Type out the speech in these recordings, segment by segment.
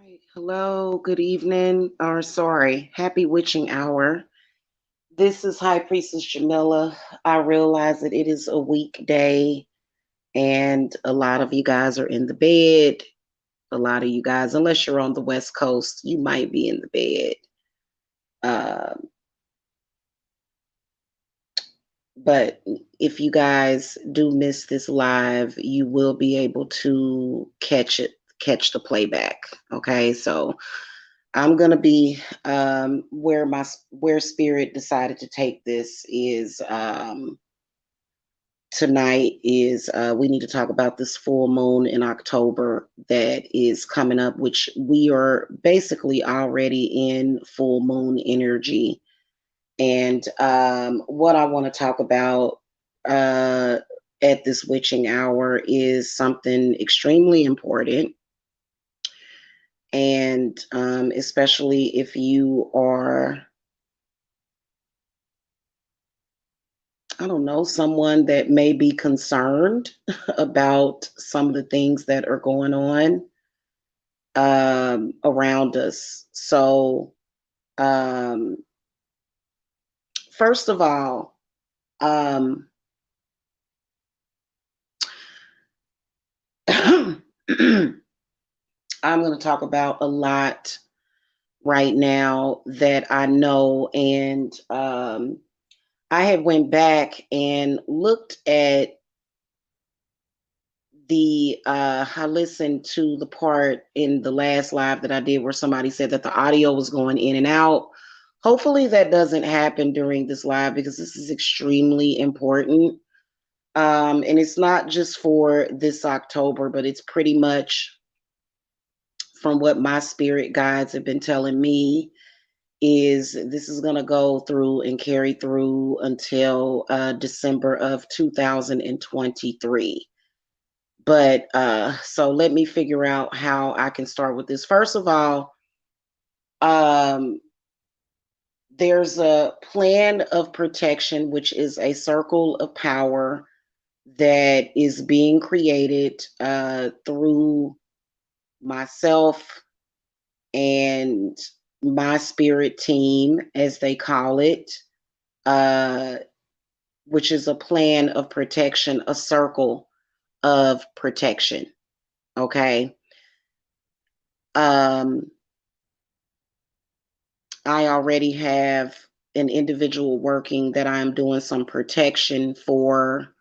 Right. Hello, good evening, or sorry, happy witching hour. This is High Priestess Jamila. I realize that it is a weekday and a lot of you guys are in the bed. A lot of you guys, unless you're on the West Coast, you might be in the bed. Um, but if you guys do miss this live, you will be able to catch the playback. Okay, so I'm gonna be where spirit decided to take this is tonight is we need to talk about this full moon in October that is coming up, which we are basically already in full moon energy. And what I want to talk about uh, at this witching hour is something extremely important, and especially if you are, I don't know, someone that may be concerned about some of the things that are going on around us. So, um, first of all, um, I'm going to talk about a lot right now that I know, and I had went back and looked at I listened to the part in the last live that I did where somebody said that the audio was going in and out. Hopefully that doesn't happen during this live because this is extremely important. And it's not just for this October, but it's pretty much from what my spirit guides have been telling me is this is going to go through and carry through until December of 2023. But so let me figure out how I can start with this. First of all, um, there's a plan of protection, which is a circle of power that is being created through myself and my spirit team, as they call it, uh, which is a plan of protection, a circle of protection. Okay. Um, I already have an individual working that I'm doing some protection for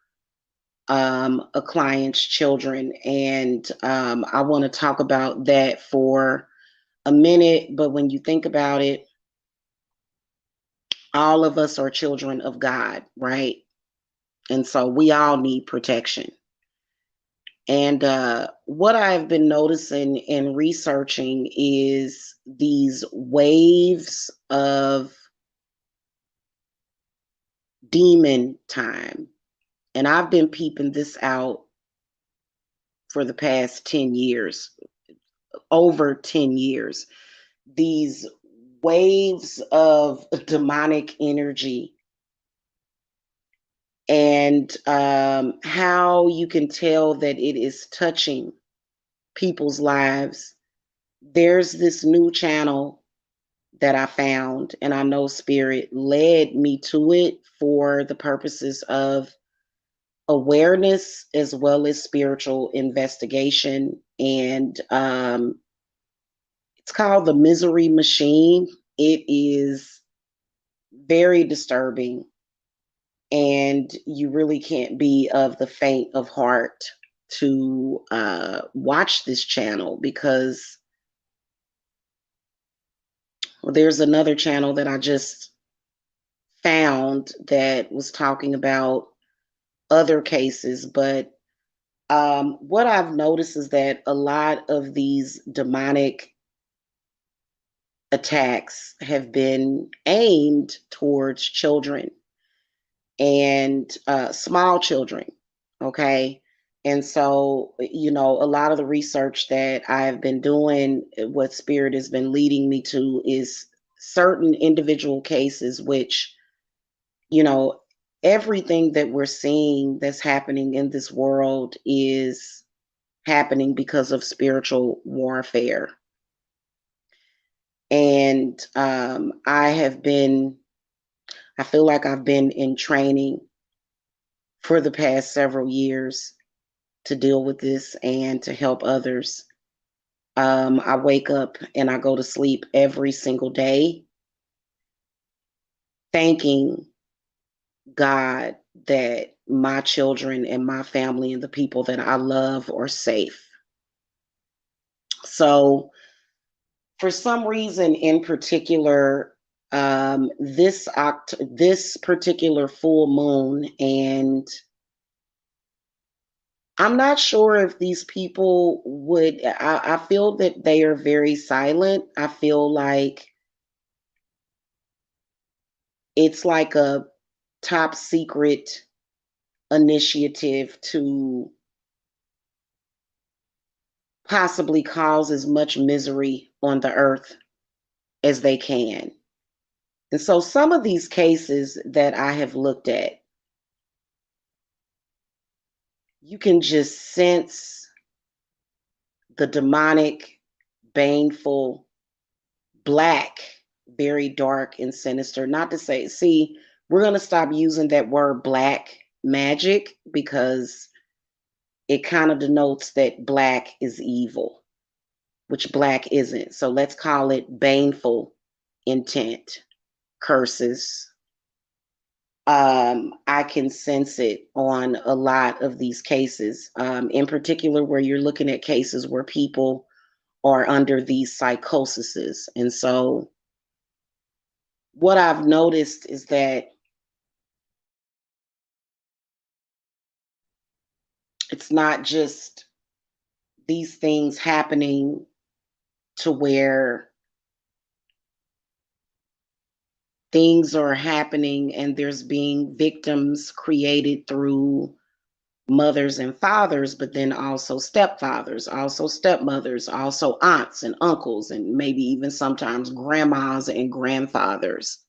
a client's children. And I want to talk about that for a minute. But when you think about it, all of us are children of God, right? And so we all need protection. And what I've been noticing and researching is these waves of demon time. And I've been peeping this out for the past 10 years, over 10 years. These waves of demonic energy and how you can tell that it is touching people's lives. There's this new channel that I found, and I know Spirit led me to it for the purposes of awareness as well as spiritual investigation. And it's called The Misery Machine. It is very disturbing, and you really can't be of the faint of heart to watch this channel because, well, there's another channel that I just found that was talking about other cases. But what I've noticed is that a lot of these demonic attacks have been aimed towards children and small children. Okay. And so, you know, a lot of the research that I've been doing, what Spirit has been leading me to is certain individual cases, which, you know, everything that we're seeing that's happening in this world is happening because of spiritual warfare. And I feel like I've been in training for the past several years to deal with this and to help others. I wake up and I go to sleep every single day thanking God that my children and my family and the people that I love are safe. So, for some reason in particular, this particular full moon, and I'm not sure if these people would. I feel that they are very silent. I feel like it's like a top secret initiative to possibly cause as much misery on the earth as they can. And so some of these cases that I have looked at, you can just sense the demonic, baneful, black, very dark and sinister. Not to say, see, we're going to stop using that word black magic because it kind of denotes that black is evil, which black isn't. So let's call it baneful intent, curses. I can sense it on a lot of these cases, in particular, where you're looking at cases where people are under these psychoses. And so, what I've noticed is that it's not just these things happening to where things are happening and there's being victims created through mothers and fathers, but then also stepfathers, also stepmothers, also aunts and uncles, and maybe even sometimes grandmas and grandfathers.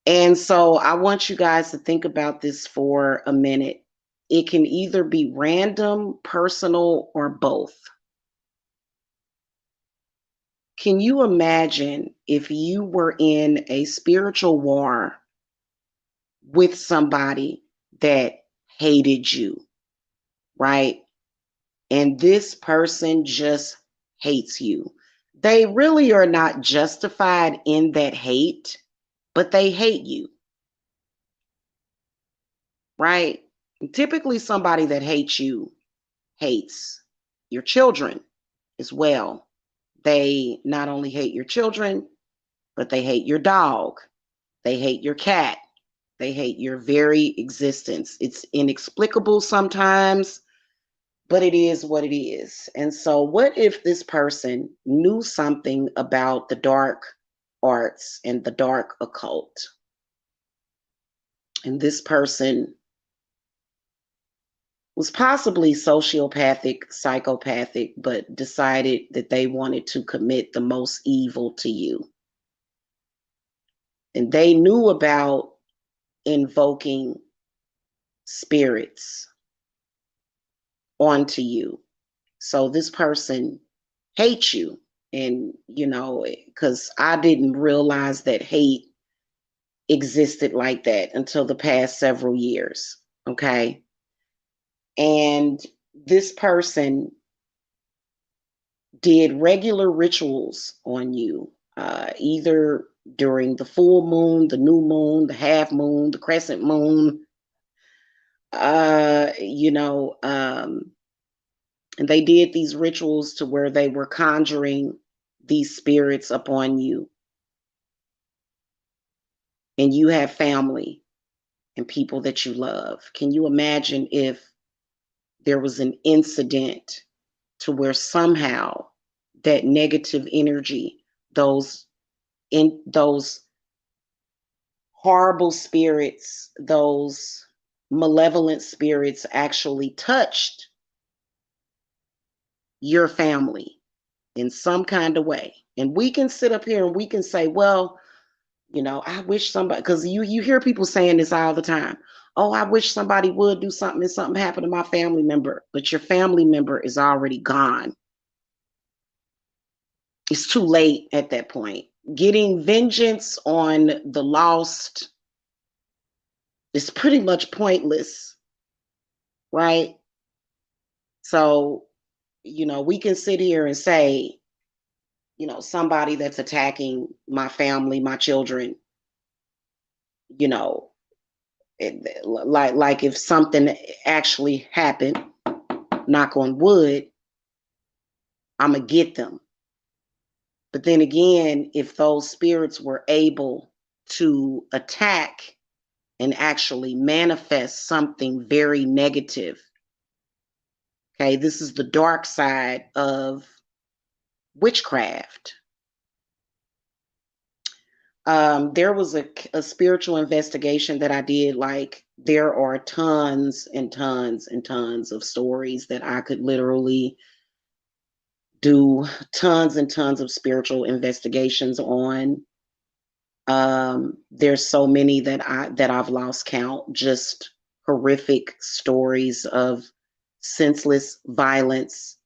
And so I want you guys to think about this for a minute. It can either be random, personal, or both. Can you imagine if you were in a spiritual war with somebody that hated you, right? And this person just hates you. They really are not justified in that hate, but they hate you, right? Typically, somebody that hates you hates your children as well. They not only hate your children, but they hate your dog, they hate your cat, they hate your very existence. It's inexplicable sometimes, but it is what it is. And so, what if this person knew something about the dark arts and the dark occult? And this person was possibly sociopathic, psychopathic, but decided that they wanted to commit the most evil to you. And they knew about invoking spirits onto you. So this person hates you. And, because I didn't realize that hate existed like that until the past several years. Okay. And this person did regular rituals on you, either during the full moon, the new moon, the half moon, the crescent moon, uh, you know, um, and they did these rituals to where they were conjuring these spirits upon you. And you have family and people that you love. Can you imagine if there was an incident to where somehow that negative energy, those horrible spirits, those malevolent spirits actually touched your family in some kind of way? And we can sit up here and we can say, well, I wish somebody, because you hear people saying this all the time. Oh, I wish somebody would do something if something happened to my family member. But your family member is already gone. it's too late at that point. Getting vengeance on the lost is pretty much pointless, right? So, we can sit here and say, somebody that's attacking my family, my children, you know, like if something actually happened, knock on wood, I'm gonna get them. But then again, if those spirits were able to attack and actually manifest something very negative, okay, this is the dark side of witchcraft. There was a spiritual investigation that I did. Like, there are tons and tons and tons of stories that I could literally do tons and tons of spiritual investigations on. There's so many that I've lost count. Just horrific stories of senseless violence.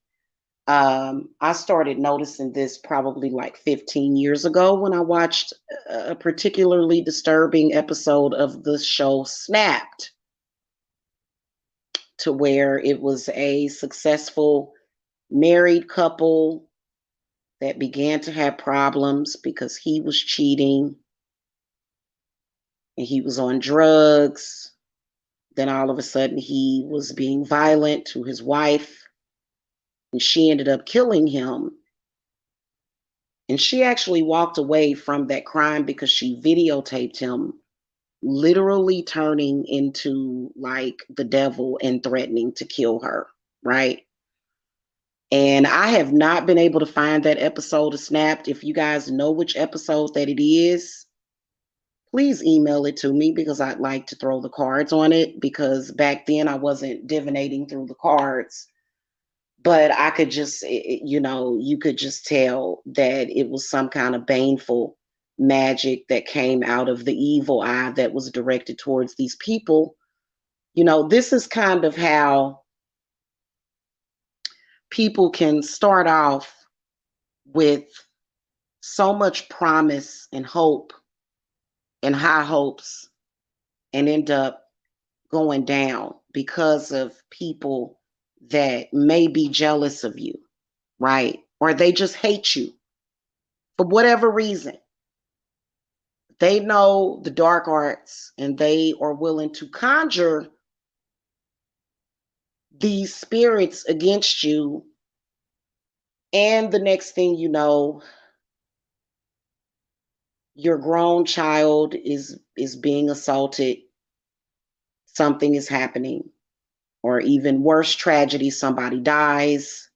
I started noticing this probably like 15 years ago when I watched a particularly disturbing episode of the show Snapped, to where it was a successful married couple that began to have problems because he was cheating and he was on drugs. Then all of a sudden, he was being violent to his wife, and she ended up killing him. And she actually walked away from that crime because she videotaped him literally turning into like the devil and threatening to kill her, right? And I have not been able to find that episode of Snapped. If you guys know which episode that it is, please email it to me because I'd like to throw the cards on it, because back then I wasn't divinating through the cards. But I could just, you could just tell that it was some kind of baneful magic that came out of the evil eye that was directed towards these people. This is kind of how people can start off with so much promise and hope and high hopes and end up going down because of people that may be jealous of you, right? Or they just hate you for whatever reason. They know the dark arts and they are willing to conjure these spirits against you. And the next thing you know, your grown child is being assaulted, something is happening, or even worse tragedy, somebody dies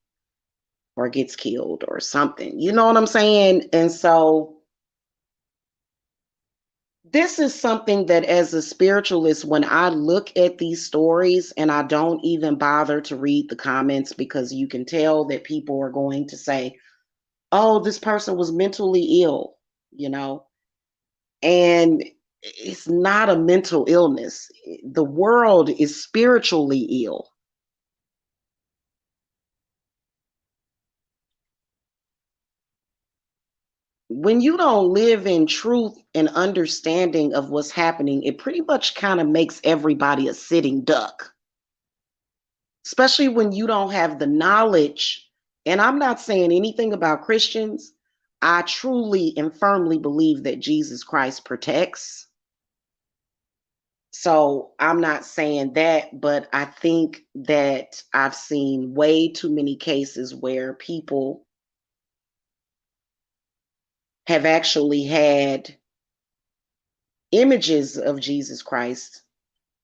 or gets killed or something. You know what I'm saying? And so this is something that, as a spiritualist, when I look at these stories, and I don't even bother to read the comments, because you can tell that people are going to say, oh, this person was mentally ill, you know, and it's not a mental illness. The world is spiritually ill. When you don't live in truth and understanding of what's happening, it pretty much kind of makes everybody a sitting duck, especially when you don't have the knowledge. And I'm not saying anything about Christians. I truly and firmly believe that Jesus Christ protects. So I'm not saying that, but I think that I've seen way too many cases where people have actually had images of Jesus Christ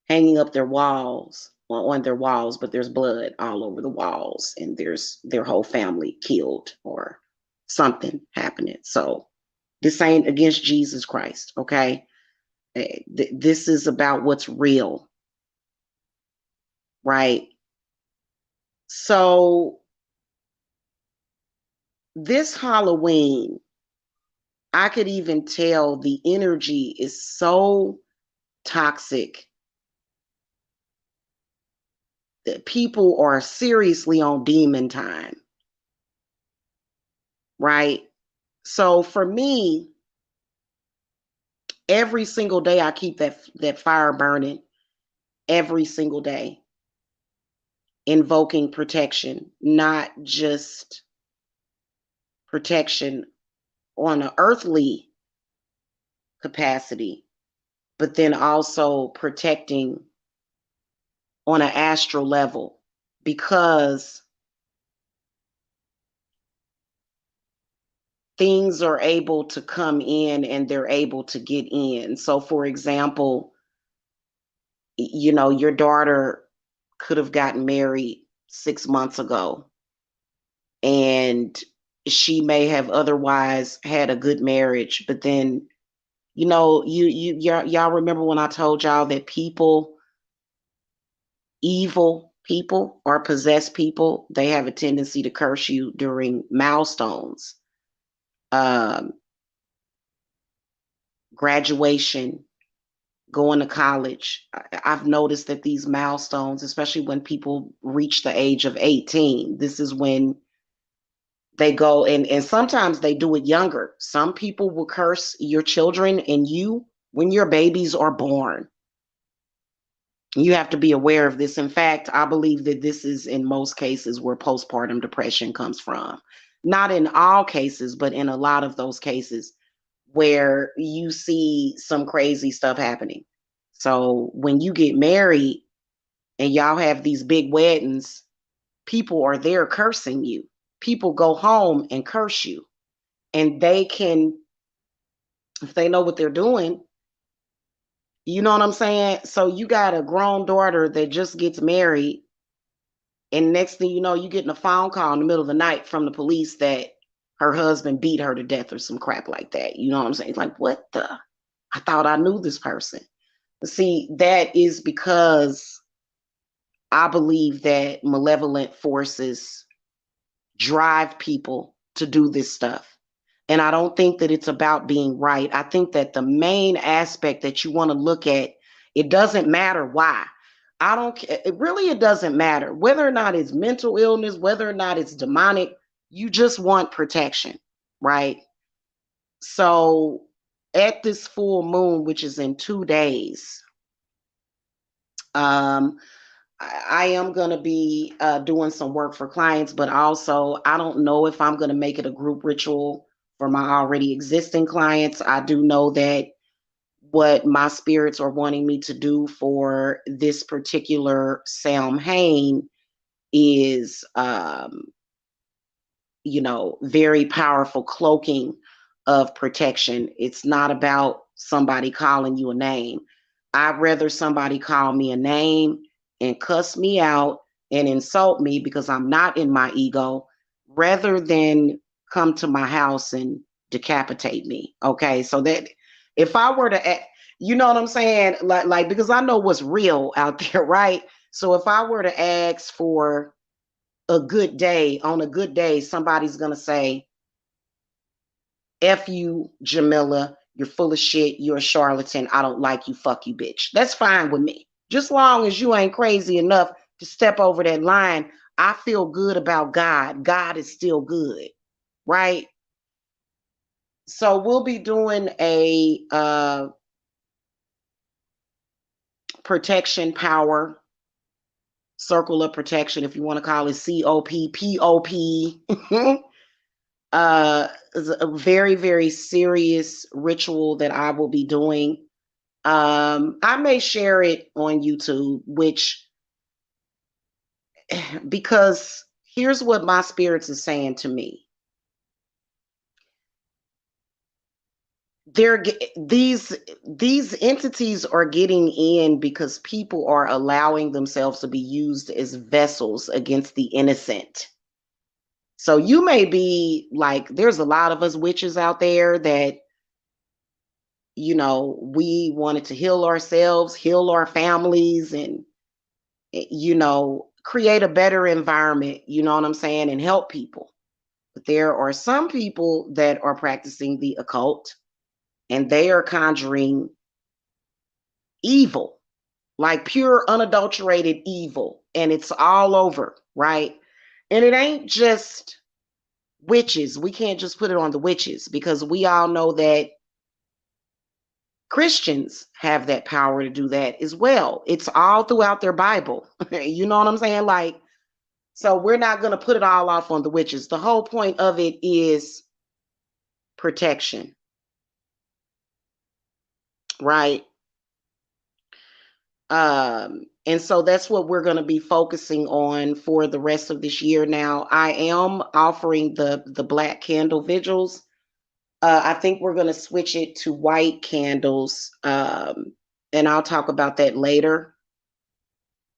hanging up on their walls, but there's blood all over the walls and there's their whole family killed or something happening. So this ain't against Jesus Christ, okay? This is about what's real, right? So this Halloween, I could even tell the energy is so toxic that people are seriously on demon time, right? So for me, every single day I keep that fire burning every single day, invoking protection, not just protection on an earthly capacity, but then also protecting on an astral level, because things are able to come in and they're able to get in. So, for example, your daughter could have gotten married 6 months ago, and she may have otherwise had a good marriage, but then y'all remember when I told y'all that evil people or possessed people, they have a tendency to curse you during milestones, um, graduation, going to college. I've noticed that these milestones, especially when people reach the age of 18, this is when they go, and sometimes they do it younger. Some people will curse your children and you when your babies are born. You have to be aware of this. In fact, I believe that this is in most cases where postpartum depression comes from. Not in all cases, but in a lot of those cases where you see some crazy stuff happening. So when you get married and y'all have these big weddings, people are there cursing you. People go home and curse you. And they can, if they know what they're doing, you know what I'm saying? So you got a grown daughter that just gets married, and next thing you know, you getting a phone call in the middle of the night from the police that her husband beat her to death or some crap like that. You know what I'm saying? Like, what the? I thought I knew this person. See, that is because I believe that malevolent forces drive people to do this stuff. And I don't think that it's about being right. I think that the main aspect that you want to look at, it doesn't matter why. I don't, it doesn't matter whether or not it's mental illness, whether or not it's demonic. You just want protection, right? So at this full moon, which is in 2 days, um, I am going to be doing some work for clients, but also I don't know if I'm going to make it a group ritual for my already existing clients. I do know that what my spirits are wanting me to do for this particular Samhain is, very powerful cloaking of protection. It's not about somebody calling you a name. I'd rather somebody call me a name and cuss me out and insult me because I'm not in my ego, rather than come to my house and decapitate me. Okay. So that if I were to, you know what I'm saying? Like, because I know what's real out there, right? So if I were to ask for a good day, on a good day, somebody's going to say, F you, Jamila, you're full of shit, you're a charlatan, I don't like you, fuck you, bitch. That's fine with me. Just long as you ain't crazy enough to step over that line, I feel good about God. God is still good, right? So we'll be doing a protection power circle of protection, if you want to call it COPPOP. Is a very, very serious ritual that I will be doing. I may share it on YouTube, which, because here's what my spirits is saying to me. These entities are getting in because people are allowing themselves to be used as vessels against the innocent. So you may be like, there's a lot of us witches out there that, we wanted to heal ourselves, heal our families, and, create a better environment, you know what I'm saying, and help people. But there are some people that are practicing the occult, and they are conjuring evil, like pure unadulterated evil, and it's all over, right? And it ain't just witches. We can't just put it on the witches because we all know that Christians have that power to do that as well. It's all throughout their Bible. You know what I'm saying? Like, so we're not going to put it all off on the witches. The whole point of it is protection, right? And so that's what we're going to be focusing on for the rest of this year. Now, I am offering the black candle vigils. I think we're going to switch it to white candles, and I'll talk about that later,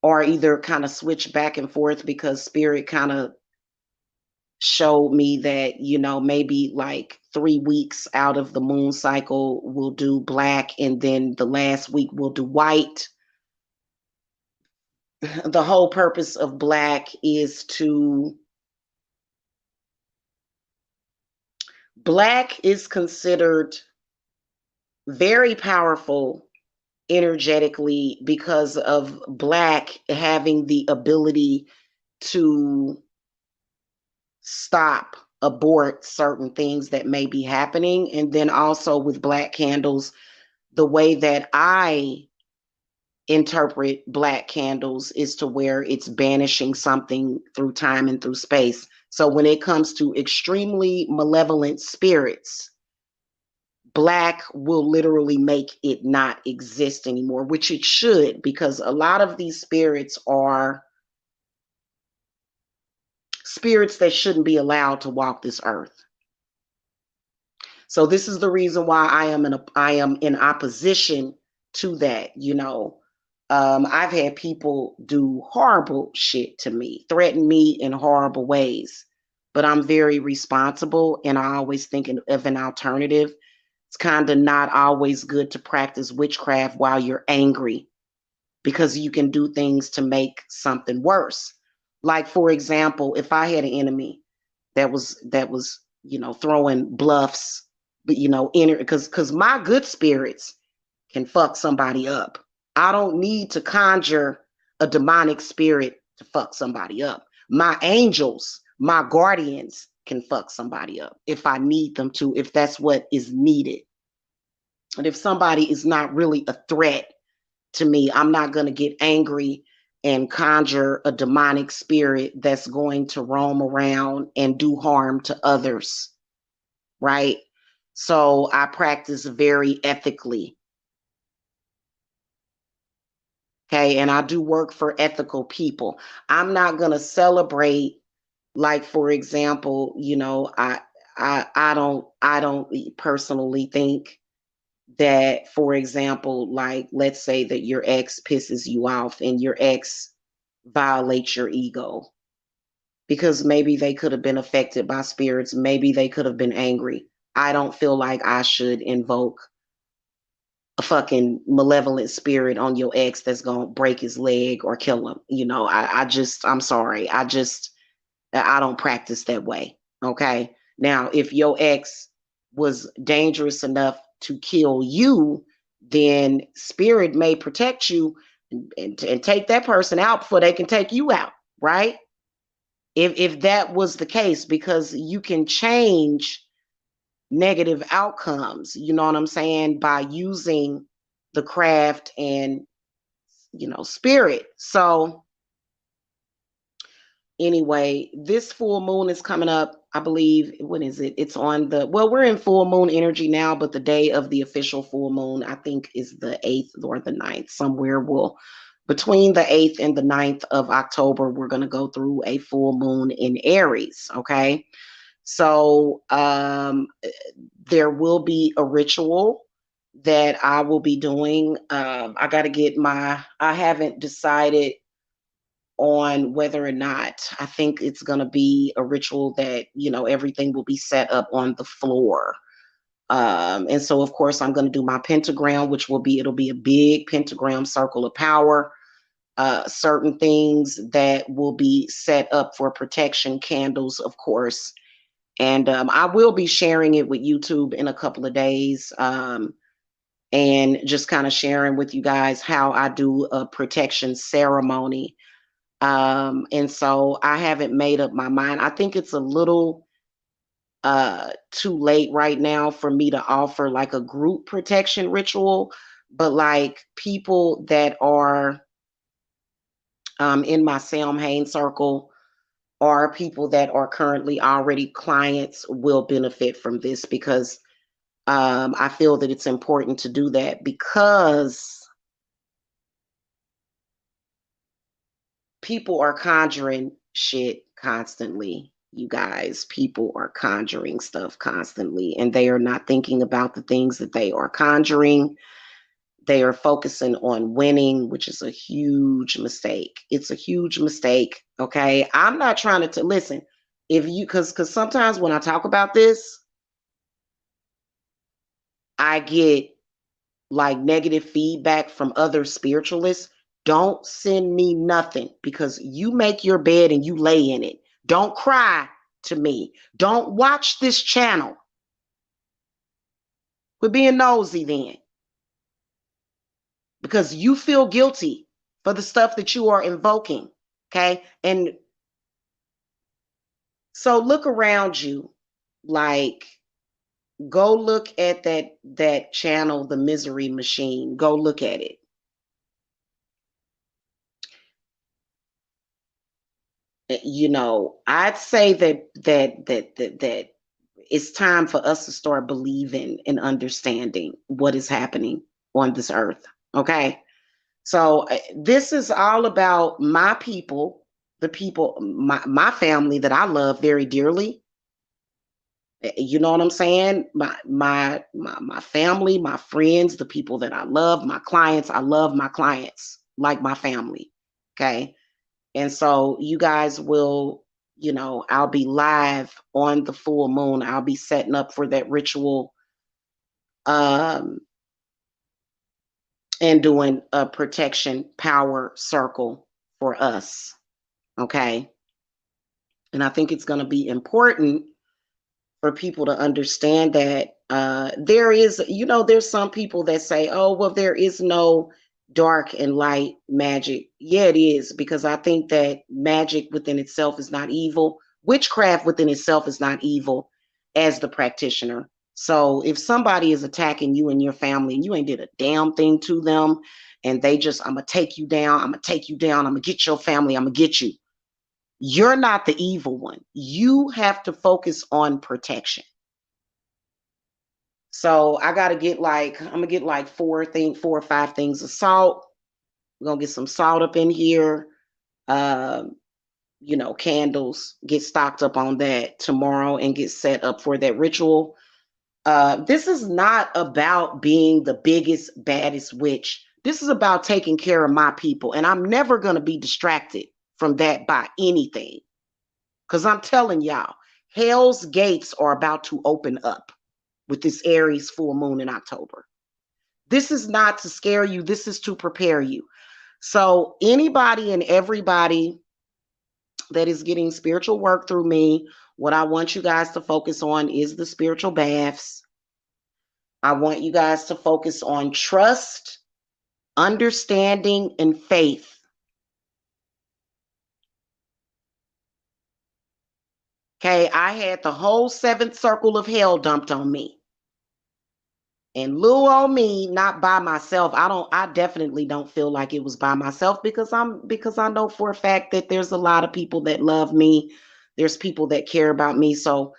or either kind of switch back and forth because Spirit kind of showed me that, you know, maybe like 3 weeks out of the moon cycle, we'll do black, and then the last week we'll do white. The whole purpose of black is black is considered very powerful energetically because of black having the ability to stop, abort certain things that may be happening. And then also with black candles, the way that I interpret black candles is to where it's banishing something through time and through space. So when it comes to extremely malevolent spirits, black will literally make it not exist anymore, which it should, because a lot of these spirits are spirits that shouldn't be allowed to walk this earth. So this is the reason why I am in opposition to that. You know, I've had people do horrible shit to me, threaten me in horrible ways, but I'm very responsible, and I always think of an alternative. It's kind of not always good to practice witchcraft while you're angry because you can do things to make something worse. Like, for example, if I had an enemy that was throwing bluffs, but because my good spirits can fuck somebody up. I don't need to conjure a demonic spirit to fuck somebody up. My angels, my guardians can fuck somebody up if I need them to, if that's what is needed. And if somebody is not really a threat to me, I'm not going to get angry and conjure a demonic spirit that's going to roam around and do harm to others, right? So I practice very ethically. Okay, and I do work for ethical people. I'm not going to celebrate, like, for example, I don't personally think that, for example, like, let's say that your ex pisses you off and your ex violates your ego, because maybe they could have been affected by spirits, maybe they could have been angry. I don't feel like I should invoke a fucking malevolent spirit on your ex that's gonna break his leg or kill him. I'm sorry. I don't practice that way. Okay. Now, if your ex was dangerous enough to kill you, then spirit may protect you and take that person out before they can take you out, right? If that was the case, because you can change negative outcomes, you know what I'm saying, by using the craft and spirit. So anyway, this full moon is coming up, I believe. When is it? It's on we're in full moon energy now, but the day of the official full moon, I think, is the 8th or the 9th. Somewhere between the 8th and the 9th of October, we're going to go through a full moon in Aries. Okay. So there will be a ritual that I will be doing. I haven't decided on whether or not. I think it's going to be a ritual that, everything will be set up on the floor. And so, of course, I'm going to do my pentagram, it'll be a big pentagram circle of power. Certain things that will be set up for protection, candles, of course. And I will be sharing it with YouTube in a couple of days, and just kind of sharing with you guys how I do a protection ceremony. And so I haven't made up my mind. I think it's a little too late right now for me to offer like a group protection ritual, but like people that are in my Sam Hain circle or people that are currently already clients will benefit from this because I feel that it's important to do that because people are conjuring shit constantly. You guys, people are conjuring stuff constantly, and they are not thinking about the things that they are conjuring. They are focusing on winning, which is a huge mistake. It's a huge mistake. Okay. I'm not trying to listen. If you, because sometimes when I talk about this, I get like negative feedback from other spiritualists. Don't send me nothing because you make your bed and you lay in it. Don't cry to me. Don't watch this channel. Quit being nosy then because you feel guilty for the stuff that you are invoking. Okay. And so look around you, like go look at that channel, The Misery Machine. Go look at it. You know, I'd say that it's time for us to start believing and understanding what is happening on this earth. Okay. So this is all about my people, the people, my family that I love very dearly. You know what I'm saying? My family, my friends, the people that I love, my clients. I love my clients like my family. Okay. And so you guys will, you know, I'll be live on the full moon. I'll be setting up for that ritual um and doing a protection power circle for us. Okay. And I think it's going to be important for people to understand that there is, you know, there's some people that say, oh, well, there is no dark and light magic. Yeah, it is, because I think that magic within itself is not evil. Witchcraft within itself is not evil as the practitioner. So if somebody is attacking you and your family and you ain't did a damn thing to them and they just, I'm going to take you down, I'm going to take you down, I'm going to get your family, I'm going to get you. You're not the evil one. You have to focus on protection. So I gotta get like, I'm gonna get like four or five things of salt. We're gonna get some salt up in here. Um, you know, candles, get stocked up on that tomorrow and get set up for that ritual. This is not about being the biggest, baddest witch. This is about taking care of my people. And I'm never gonna be distracted from that by anything. Because I'm telling y'all, hell's gates are about to open up with this Aries full moon in October. This is not to scare you, this is to prepare you. So, anybody and everybody that is getting spiritual work through me, what I want you guys to focus on is the spiritual baths. I want you guys to focus on trust, understanding, and faith. Okay, I had the whole seventh circle of hell dumped on me. And little old me, not by myself. I definitely don't feel like it was by myself because I know for a fact that there's a lot of people that love me. There's people that care about me. So,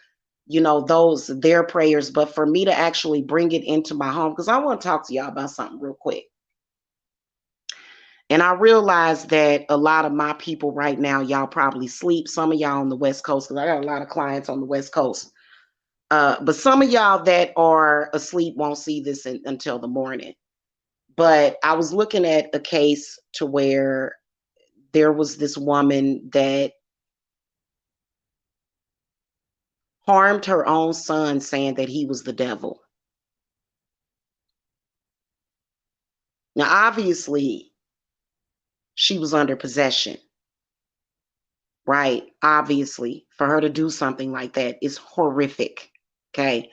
you know, those their prayers. But for me to actually bring it into my home, because I want to talk to y'all about something real quick. And I realize that a lot of my people right now, y'all probably sleep. Some of y'all on the West Coast, because I got a lot of clients on the West Coast. But some of y'all that are asleep won't see this until the morning. But I was looking at a case to where there was this woman that harmed her own son, saying that he was the devil. Now, obviously, she was under possession, right? Obviously, for her to do something like that is horrific. Okay.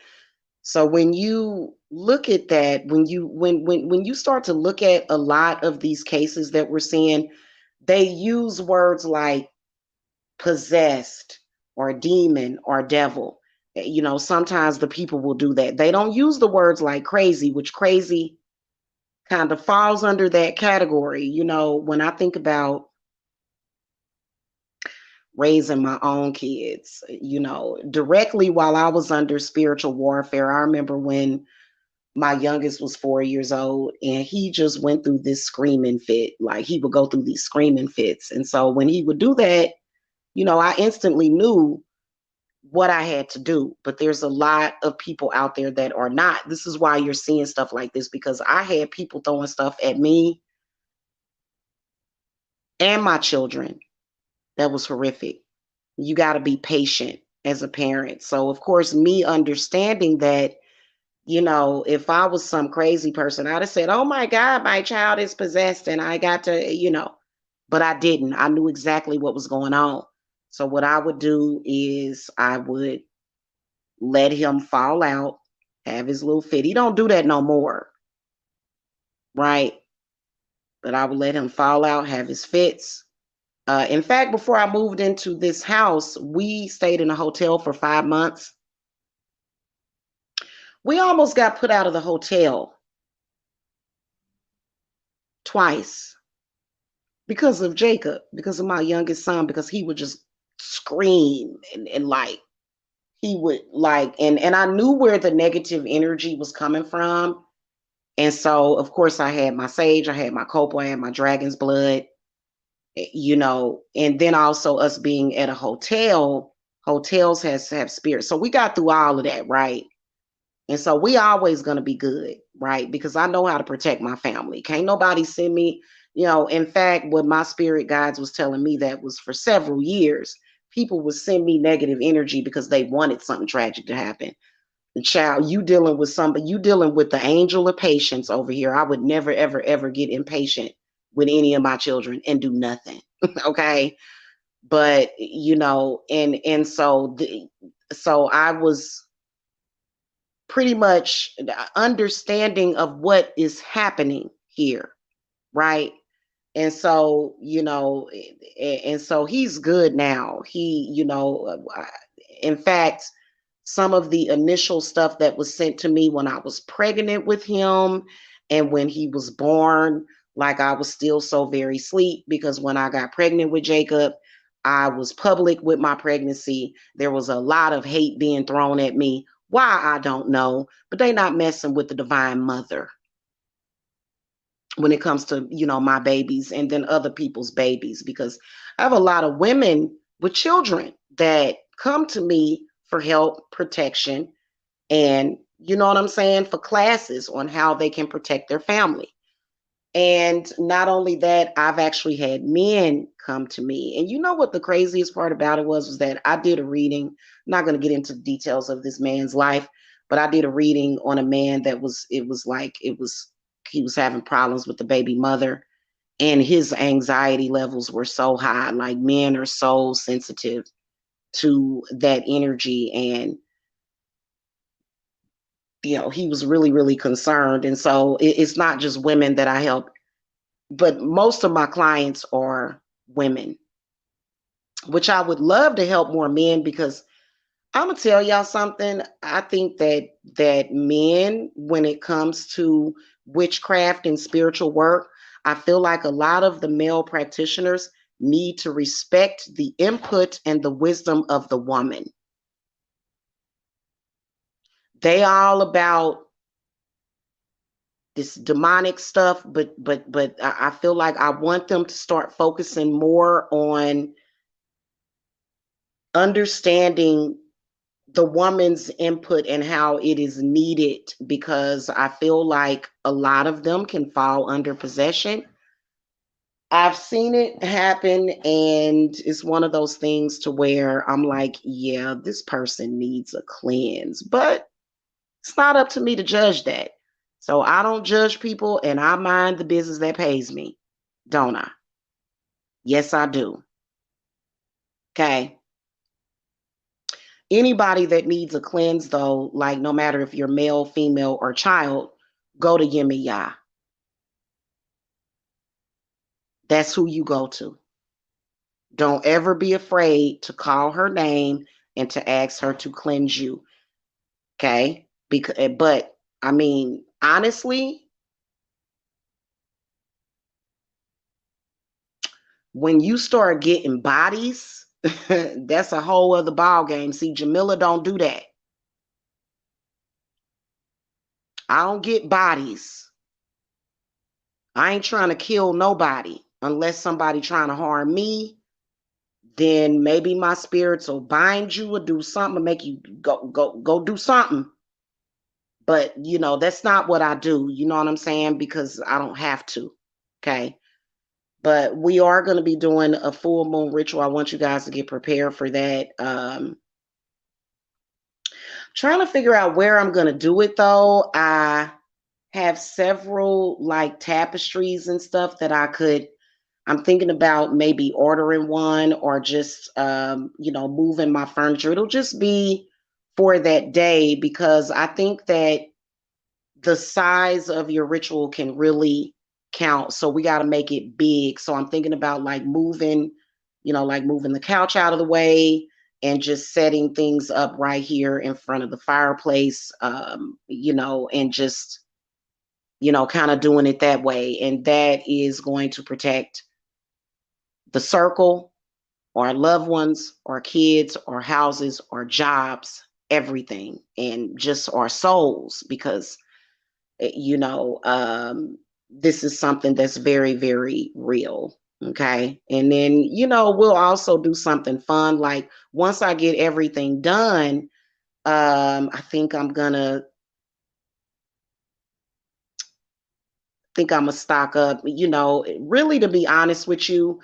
So when you look at that, when you start to look at a lot of these cases that we're seeing, they use words like possessed or demon or devil. Sometimes the people will do that. They don't use the words like crazy, which crazy kind of falls under that category. When I think about raising my own kids, directly while I was under spiritual warfare, I remember when my youngest was 4 years old and he just went through this screaming fit. Like he would go through these screaming fits. And so when he would do that, I instantly knew what I had to do. But there's a lot of people out there that are not. This is why you're seeing stuff like this, because I had people throwing stuff at me and my children that was horrific. You got to be patient as a parent. So, of course, me understanding that, if I was some crazy person, I'd have said, oh my God, my child is possessed and I got to, but I didn't. I knew exactly what was going on. So, what I would do is I would let him fall out, have his little fit. He don't do that no more, right? But I would let him fall out, have his fits. In fact, before I moved into this house, we stayed in a hotel for 5 months. We almost got put out of the hotel twice because of Jacob, because of my youngest son, because he would just scream and like he would like and I knew where the negative energy was coming from. And so of course I had my sage, I had my copal, I had my dragon's blood, and then also us being at a hotel, hotels has to have spirits. So we got through all of that, right? And so we always gonna be good, right? Because I know how to protect my family. Can't nobody send me, in fact, what my spirit guides was telling me that was for several years, people would send me negative energy because they wanted something tragic to happen. The child, you dealing with somebody, you dealing with the angel of patience over here. I would never, ever, ever get impatient with any of my children and do nothing. Okay. But and so I was pretty much understanding of what is happening here, right? And so, and so he's good now. In fact, some of the initial stuff that was sent to me when I was pregnant with him and when he was born, like I was still so very sleep because when I got pregnant with Jacob, I was public with my pregnancy. There was a lot of hate being thrown at me. Why, I don't know, but they not messing with the divine mother when it comes to, my babies and then other people's babies, because I have a lot of women with children that come to me for help, protection, and you know what I'm saying, for classes on how they can protect their family. And not only that, I've actually had men come to me. And you know what the craziest part about it was that I did a reading. I'm not going to get into the details of this man's life, but I did a reading on a man that he was having problems with the baby mother and his anxiety levels were so high. Like men are so sensitive to that energy. And he was really, really concerned. And so it's not just women that I help, but most of my clients are women, which I would love to help more men because I'm gonna tell y'all something. I think that men, when it comes to witchcraft and spiritual work, I feel like a lot of the male practitioners need to respect the input and the wisdom of the woman. They all about this demonic stuff, but I feel like I want them to start focusing more on understanding the woman's input and how it is needed, because I feel like a lot of them can fall under possession. I've seen it happen, and it's one of those things to where I'm like, yeah, this person needs a cleanse, but it's not up to me to judge that. So I don't judge people and I mind the business that pays me, don't I? Yes, I do. Okay. Anybody that needs a cleanse, though, like no matter if you're male, female, or child, go to Yemiya. That's who you go to. Don't ever be afraid to call her name and to ask her to cleanse you. Okay. Because, but I mean, honestly, when you start getting bodies, that's a whole other ball game. See, Jamila don't do that. I don't get bodies. I ain't trying to kill nobody unless somebody trying to harm me. Then maybe my spirits will bind you or do something, or make you go do something. But that's not what I do. You know what I'm saying? Because I don't have to. Okay. But we are going to be doing a full moon ritual. I want you guys to get prepared for that. Trying to figure out where I'm going to do it though. I have several like tapestries and stuff that I'm thinking about maybe ordering one or just moving my furniture. It'll just be for that day because I think that the size of your ritual can really count. So we got to make it big. So I'm thinking about like moving the couch out of the way and just setting things up right here in front of the fireplace, and just, kind of doing it that way. And that is going to protect the circle, our loved ones, our kids, our houses, our jobs, everything, and just our souls because you know, this is something that's very, very real. Okay. And then, we'll also do something fun. Like once I get everything done, I think I'm gonna stock up, really to be honest with you,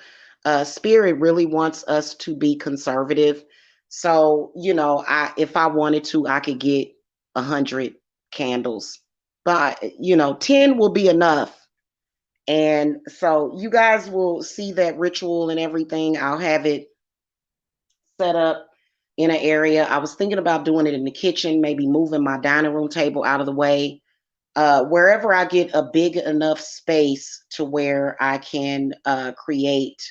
spirit really wants us to be conservative. So, if I wanted to, I could get 100 candles, but 10 will be enough. And so you guys will see that ritual and everything. I'll have it set up in an area. I was thinking about doing it in the kitchen, maybe moving my dining room table out of the way. Wherever I get a big enough space to where I can create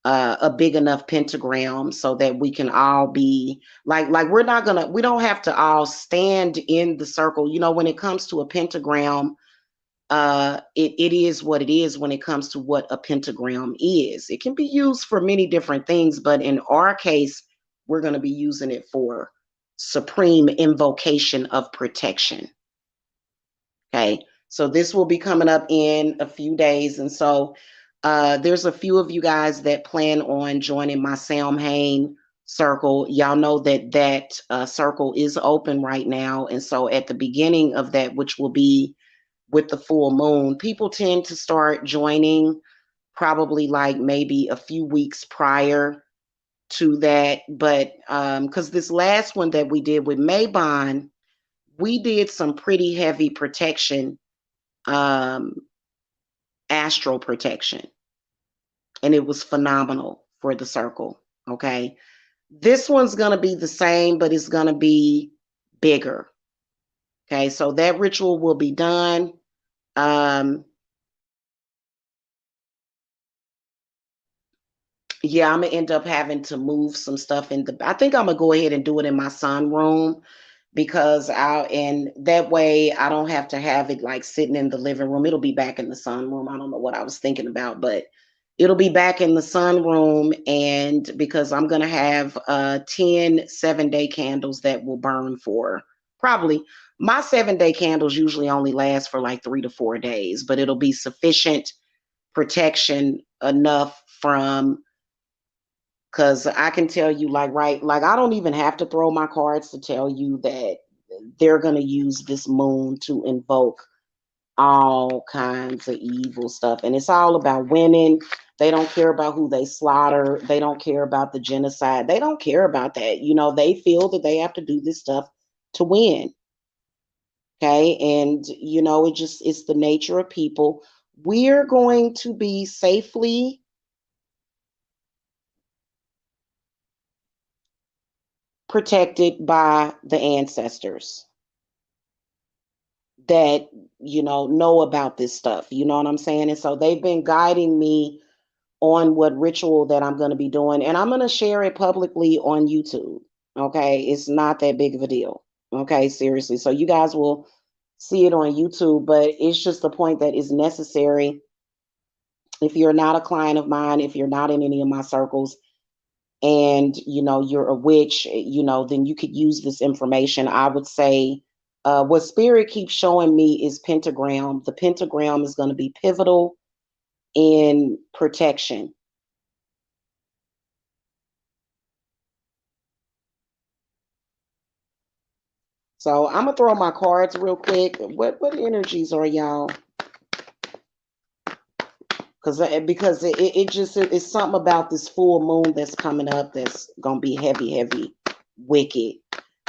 a big enough pentagram so that we can all be like we don't have to all stand in the circle. When it comes to a pentagram, it is what it is when it comes to what a pentagram is. It can be used for many different things, but in our case, we're going to be using it for supreme invocation of protection. Okay. So this will be coming up in a few days. And so there's a few of you guys that plan on joining my Samhain circle. Y'all know that circle is open right now. And so at the beginning of that, which will be with the full moon, people tend to start joining probably like maybe a few weeks prior to that. But because this last one that we did with Maybon, we did some pretty heavy protection, um, astral protection, and it was phenomenal for the circle. Okay. This one's going to be the same, but it's going to be bigger. Okay. So that ritual will be done. Yeah, I'm gonna end up having to move some stuff I think I'm gonna go ahead and do it in my sunroom because and that way I don't have to have it like sitting in the living room. It'll be back in the sunroom. I don't know what I was thinking about, but it'll be back in the sunroom. And because I'm gonna have 10 7-day candles that will burn for probably my 7-day candles usually only last for like 3 to 4 days, but it'll be sufficient protection enough from because I can tell you, like, right, like, I don't even have to throw my cards to tell you that they're going to use this moon to invoke all kinds of evil stuff. And it's all about winning. They don't care about who they slaughter. They don't care about the genocide. They don't care about that. They feel that they have to do this stuff to win. Okay. And, it's the nature of people. We're going to be safely protected by the ancestors that know about this stuff. You know what I'm saying? And so they've been guiding me on what ritual that I'm going to be doing, and I'm going to share it publicly on YouTube. Okay, it's not that big of a deal. Okay, seriously. So you guys will see it on YouTube, but it's just the point that is necessary. If you're not a client of mine, if you're not in any of my circles, and you're a witch, then you could use this information. I would say what spirit keeps showing me is pentagram. The pentagram is going to be pivotal in protection. So I'm gonna throw my cards real quick. What energies are y'all? Because it just it's something about this full moon that's coming up that's gonna be heavy wicked.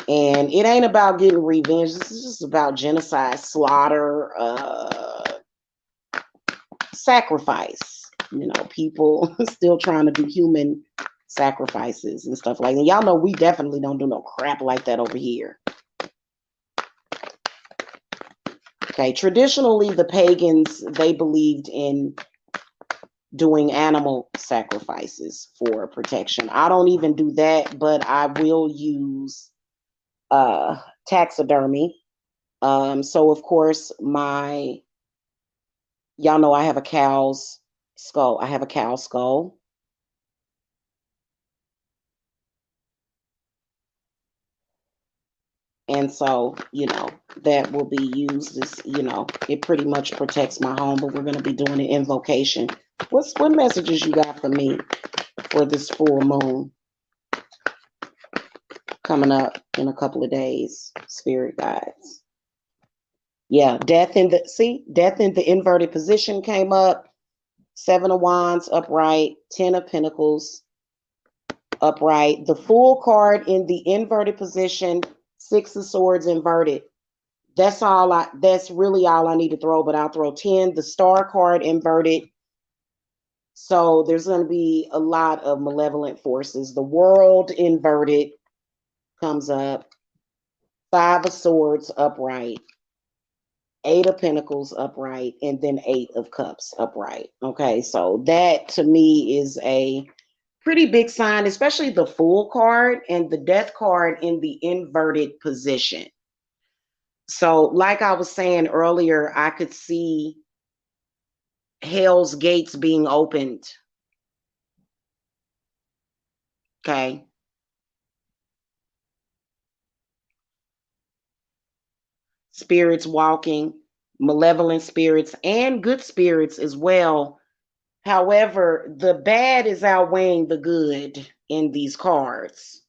And it ain't about getting revenge. This is just about genocide, slaughter, sacrifice. People still trying to do human sacrifices and stuff like that. Y'all know we definitely don't do no crap like that over here. Okay, traditionally the pagans, they believed in doing animal sacrifices for protection. I don't even do that, but I will use taxidermy. So of course y'all know I have a cow's skull. I have a cow skull. And so, that will be used as, it pretty much protects my home, but we're going to be doing an invocation. What messages you got for me for this full moon coming up in a couple of days, spirit guides? Yeah, death in the inverted position came up. 7 of Wands upright, 10 of Pentacles upright. The Fool card in the inverted position, 6 of Swords inverted. That's really all I need to throw, but I'll throw 10. The Star card inverted. So there's going to be a lot of malevolent forces. The World inverted comes up. 5 of Swords upright. 8 of Pentacles upright, and then 8 of Cups upright. Okay, so that to me is a pretty big sign, especially the Fool card and the Death card in the inverted position. So, like I was saying earlier, I could see hell's gates being opened. Okay. Spirits walking, malevolent spirits, and good spirits as well. However, the bad is outweighing the good in these cards.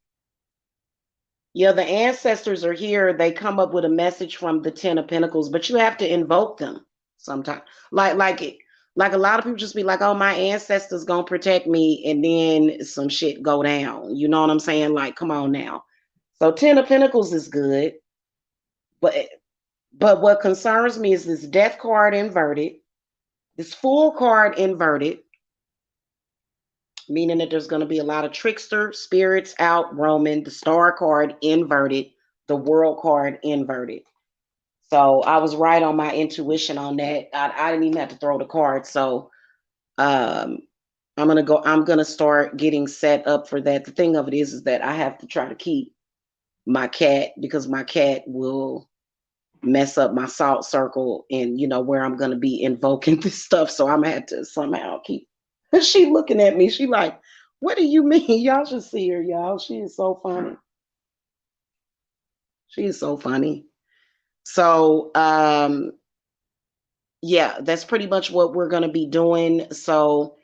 Yeah, the ancestors are here. They come up with a message from the 10 of Pentacles, but you have to invoke them sometimes. Like a lot of people just be like, "Oh, my ancestors gonna protect me," and then some shit go down. You know what I'm saying? Like, come on now. So 10 of Pentacles is good, but what concerns me is this Death card inverted, this Fool card inverted, meaning that there's going to be a lot of trickster spirits out roaming. The Star card inverted, the World card inverted. So I was right on my intuition on that. I didn't even have to throw the card. So um, I'm gonna start getting set up for that. The thing of it is that I have to try to keep my cat, because my cat will mess up my salt circle and where I'm gonna be invoking this stuff. So I'm gonna have to somehow keep. She looking at me. She like, what do you mean? Y'all should see her, y'all. She is so funny. She is so funny. So yeah, that's pretty much what we're gonna be doing. So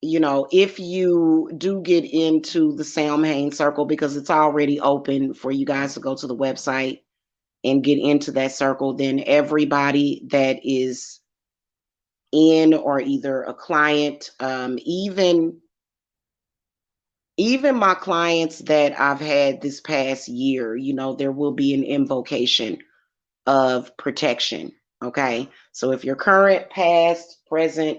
if you do get into the Samhain circle, because it's already open for you guys to go to the website and get into that circle, then everybody that is in, or either a client, even my clients that I've had this past year, there will be an invocation of protection. Okay. So if you're current, past, present,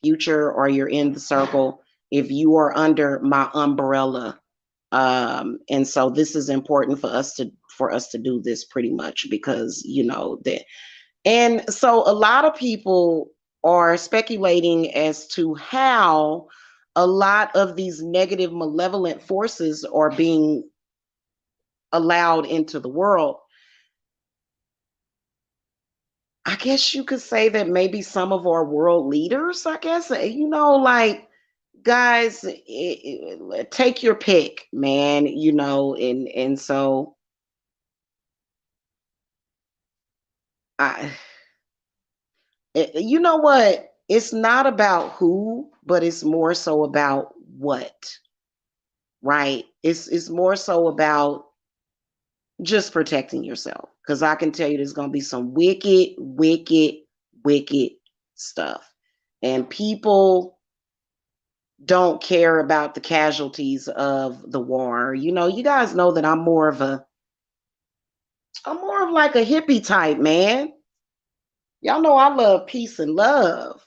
future, or you're in the circle, if you are under my umbrella, and so this is important for us to do this pretty much, because that. And so a lot of people are speculating as to how a lot of these negative malevolent forces are being allowed into the world. I guess you could say that maybe some of our world leaders, I guess, like, guys, take your pick, man, and so I, you know what? It's not about who, but it's more so about what, right? It's more so about just protecting yourself. Because I can tell you there's going to be some wicked, wicked, wicked stuff. And people don't care about the casualties of the war. You guys know that I'm more of like a hippie type, man. Y'all know I love peace and love.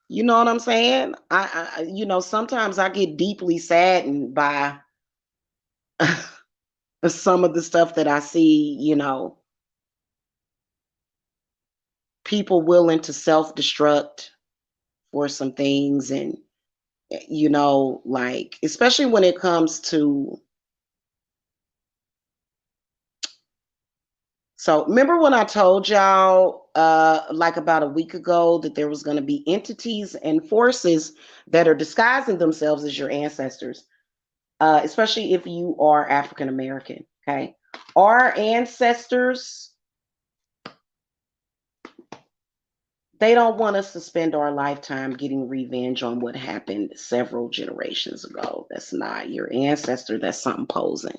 You know what I'm saying? Sometimes I get deeply saddened by some of the stuff that I see, people willing to self-destruct for some things. And like, especially when it comes to, so remember when I told y'all like about a week ago that there was going to be entities and forces that are disguising themselves as your ancestors, especially if you are African American. Okay, our ancestors, they don't want us to spend our lifetime getting revenge on what happened several generations ago. That's not your ancestor. That's something posing.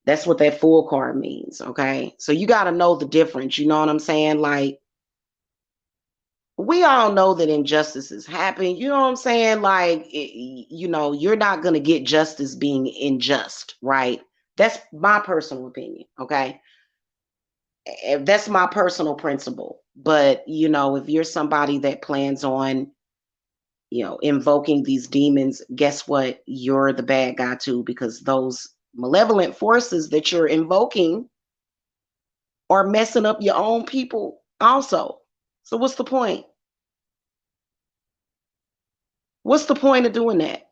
That's what that full card means. Okay. So you got to know the difference. You know what I'm saying? Like, we all know that injustices happen. You know what I'm saying? Like, you're not going to get justice being unjust, right? That's my personal opinion. Okay. That's my personal principle. But, if you're somebody that plans on, invoking these demons, guess what? You're the bad guy too, because those malevolent forces that you're invoking are messing up your own people also. So what's the point? What's the point of doing that?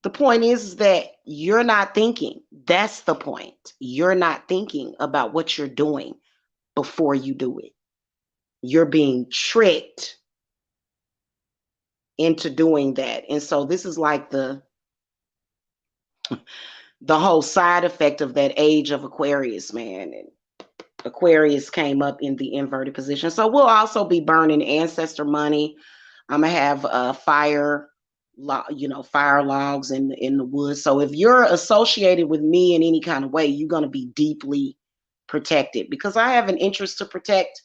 The point is that you're not thinking. That's the point. You're not thinking about what you're doing before you do it. You're being tricked into doing that. And so this is like the whole side effect of that age of Aquarius, man. And Aquarius came up in the inverted position. So we'll also be burning ancestor money. I'm gonna have fire logs in the woods. So if you're associated with me in any kind of way, you're gonna be deeply protected, because I have an interest to protect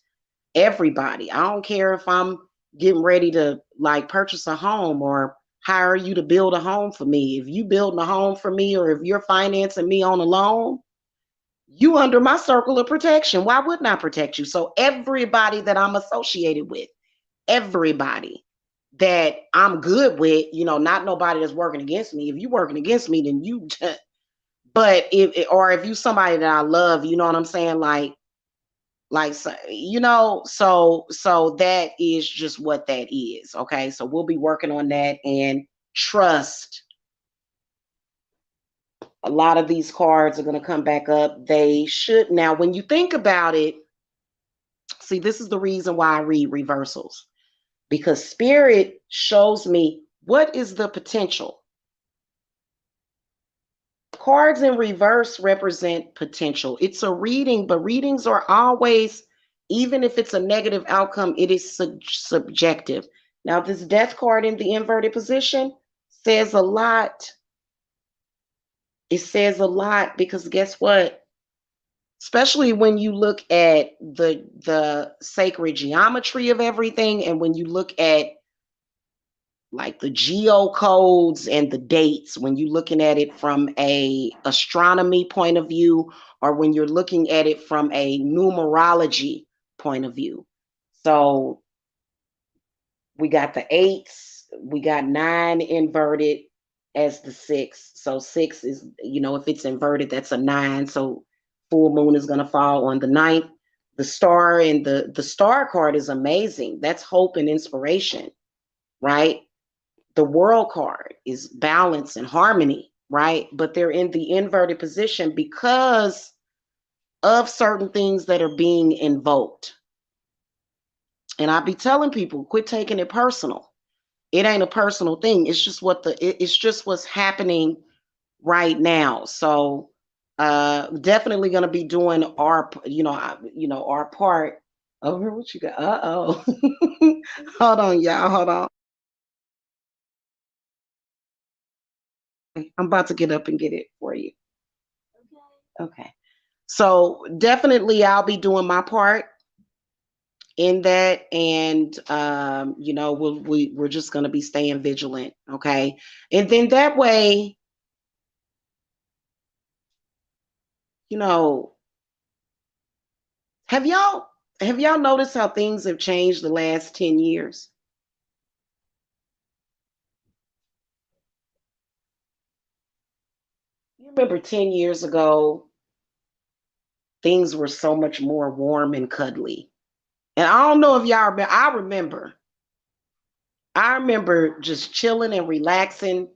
everybody. I don't care if I'm getting ready to like purchase a home or hire you to build a home for me. If you building a home for me, or if you're financing me on a loan, you under my circle of protection. Why wouldn't I protect you? So everybody that I'm associated with, everybody that I'm good with, not nobody that's working against me. If you working against me, then you but if you somebody that I love, you know what I'm saying? So that is just what that is. Okay. So we'll be working on that, and trust. A lot of these cards are going to come back up. They should. Now, when you think about it, see, this is the reason why I read reversals, because spirit shows me what is the potential. Cards in reverse represent potential. It's a reading, but readings are always, even if it's a negative outcome, it is subjective. Now, this death card in the inverted position says a lot. It says a lot, because guess what? Especially when you look at the sacred geometry of everything, and when you look at like the geocodes and the dates, when you're looking at it from a astronomy point of view, or when you're looking at it from a numerology point of view. So we got the eights, we got 9 inverted as the 6. So 6 is, if it's inverted, that's a 9. So full moon is going to fall on the 9th. The star, and the star card is amazing. That's hope and inspiration, right? The world card is balance and harmony. right? But they're in the inverted position because of certain things that are being invoked. And I be telling people, quit taking it personal. It ain't a personal thing. It's just it's just what's happening right now. So definitely gonna be doing our our part. Oh, here what you got? Uh-oh. Hold on, y'all. Hold on. I'm about to get up and get it for you. Okay. So definitely I'll be doing my part in that, and we're just going to be staying vigilant, okay? And then that way, you know, have y'all noticed how things have changed the last 10 years? You remember 10 years ago, things were so much more warm and cuddly. And I don't know if y'all remember, I remember just chilling and relaxing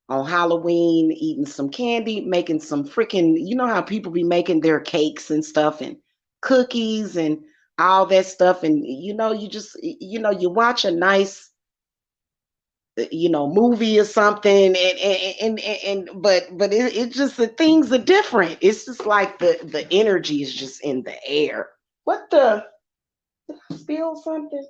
on Halloween, eating some candy, making some freaking, you know how people be making their cakes and stuff and cookies and all that stuff. And, you just, you watch a nice, movie or something. But it just, the things are different. It's just like the energy is just in the air. What the, spill something?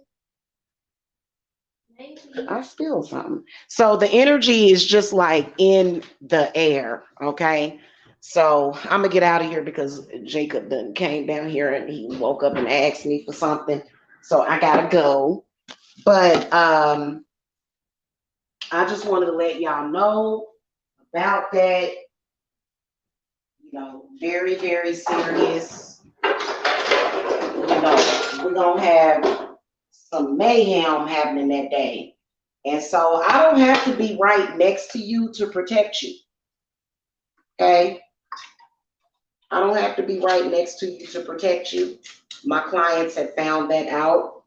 I spilled something. So the energy is just like in the air. Okay. So I'm gonna get out of here because Jacob then came down here and he woke up and asked me for something. So I gotta go. But I just wanted to let y'all know about that. Very, very serious. We're gonna have some mayhem happening that day. And so I don't have to be right next to you to protect you. Okay. I don't have to be right next to you to protect you. My clients have found that out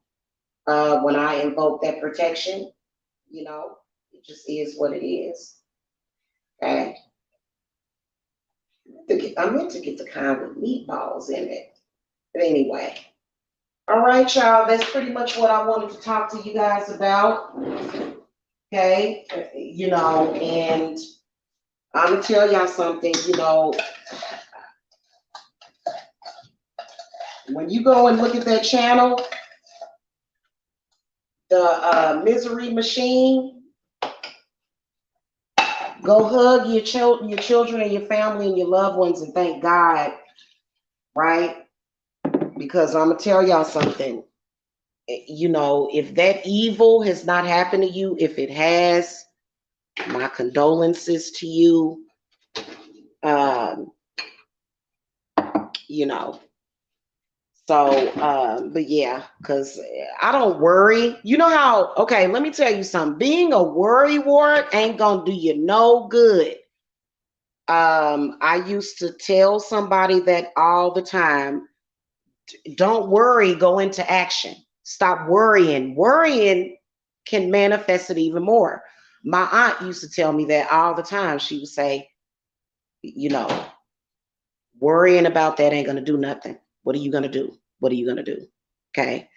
when I invoke that protection. It just is what it is. Okay. I meant to get the kind with meatballs in it. But anyway. All right, y'all. That's pretty much what I wanted to talk to you guys about. Okay. And I'm going to tell y'all something, when you go and look at that channel, the Misery Machine, go hug your children and your family and your loved ones and thank God, right? Because I'm going to tell y'all something. If that evil has not happened to you, if it has, my condolences to you. Um, you know, but yeah, because I don't worry. You know how, okay, let me tell you something. Being a worry wart ain't gonna do you no good. I used to tell somebody that all the time. Don't worry, go into action. Stop worrying. Worrying can manifest it even more. My aunt used to tell me that all the time. She would say, you know, worrying about that ain't gonna do nothing. What are you gonna do? What are you gonna do? Okay.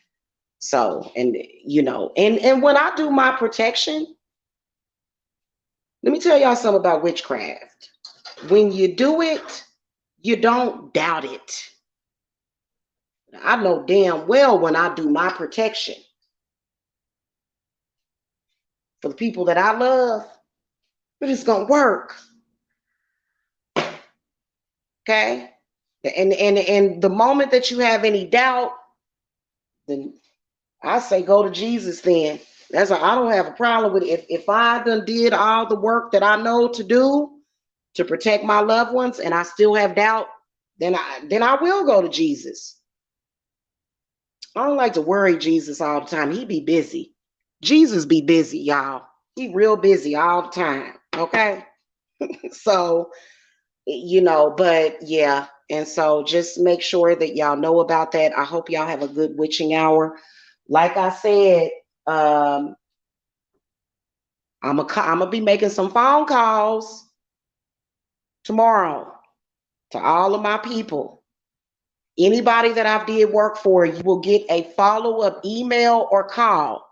So, and when I do my protection, let me tell y'all something about witchcraft. When you do it, you don't doubt it. I know damn well when I do my protection for the people that I love, it's gonna work. Okay. And the moment that you have any doubt, then I say go to Jesus then. I don't have a problem with it. If I done did all the work that I know to do to protect my loved ones and I still have doubt, then I will go to Jesus. I don't like to worry Jesus all the time. He be busy. Jesus be busy, y'all. He real busy all the time. Okay. So, but yeah. And so just make sure that y'all know about that. I hope y'all have a good witching hour. Like I said, I'm gonna be making some phone calls. tomorrow, to all of my people, anybody that I've did work for, you will get a follow-up email or call.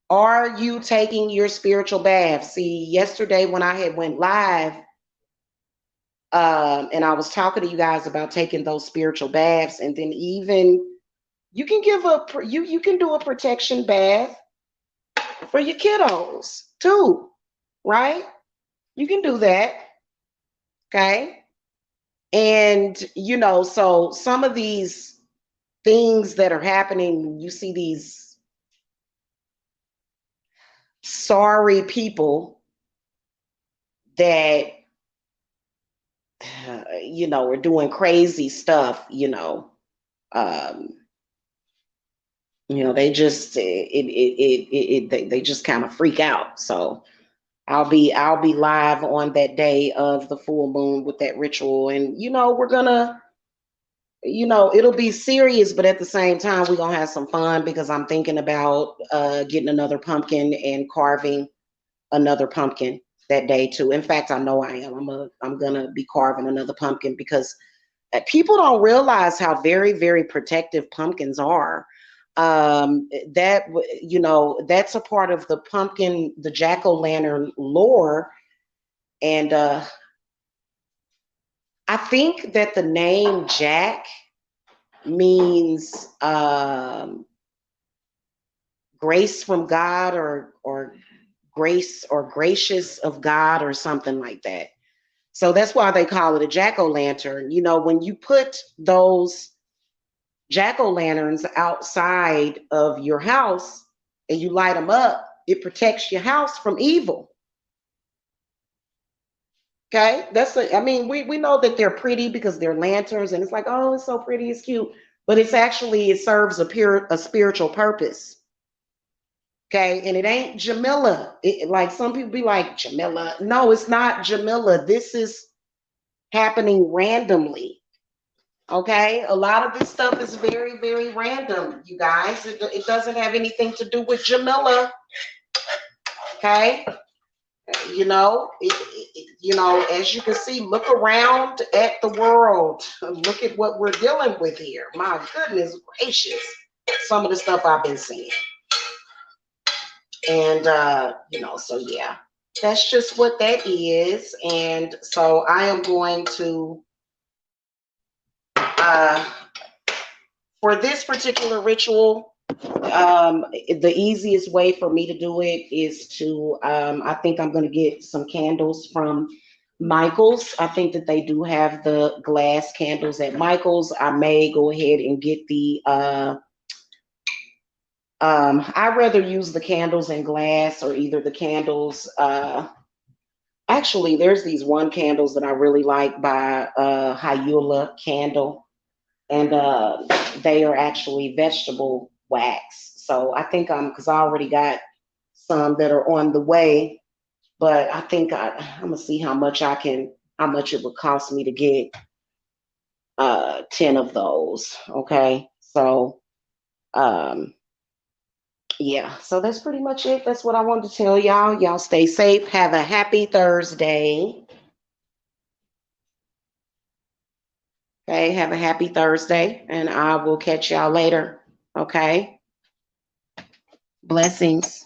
Are you taking your spiritual bath? See, yesterday when I had went live, and I was talking to you guys about taking those spiritual baths, and then even you can you can do a protection bath for your kiddos too, right? You can do that, okay? And so some of these things that are happening, you see these sorry people that are doing crazy stuff, um, they just they just kind of freak out. So I'll be live on that day of the full moon with that ritual, and we're gonna, it'll be serious, but at the same time we're gonna have some fun because I'm thinking about getting another pumpkin and carving another pumpkin that day too. In fact, I know I am. I'm gonna be carving another pumpkin because people don't realize how very, very protective pumpkins are. That that's a part of the pumpkin, the jack-o'-lantern lore, and I think that the name Jack means grace from God, or grace or gracious of God, or something like that. So that's why they call it a jack-o'-lantern. When you put those jack-o'-lanterns outside of your house and you light them up, it protects your house from evil. Okay, I mean, we know that they're pretty because they're lanterns, and it's like, oh, it's so pretty, it's cute, but it serves a spiritual purpose. Okay, and it ain't Jamila. Like some people be like, Jamila. No, it's not Jamila. This is happening randomly. Okay, a lot of this stuff is very, very random, you guys. It doesn't have anything to do with Jamila. Okay, as you can see, look around at the world. Look at what we're dealing with here. My goodness gracious, some of the stuff I've been seeing. And so yeah, that's just what that is. And so I am going to for this particular ritual, the easiest way for me to do it is to I think I'm going to get some candles from Michael's. I think that they do have the glass candles at Michael's. I may go ahead and get the I'd rather use the candles in glass, or either the candles actually there's these one candles that I really like by Hyula Candle, and they are actually vegetable wax. So I think because I already got some that are on the way, but I think I'm gonna see how much it would cost me to get 10 of those. Okay, so um, yeah, so that's pretty much it. That's what I wanted to tell y'all. Y'all stay safe. Have a happy Thursday. Okay, have a happy Thursday, and I will catch y'all later. Okay, blessings.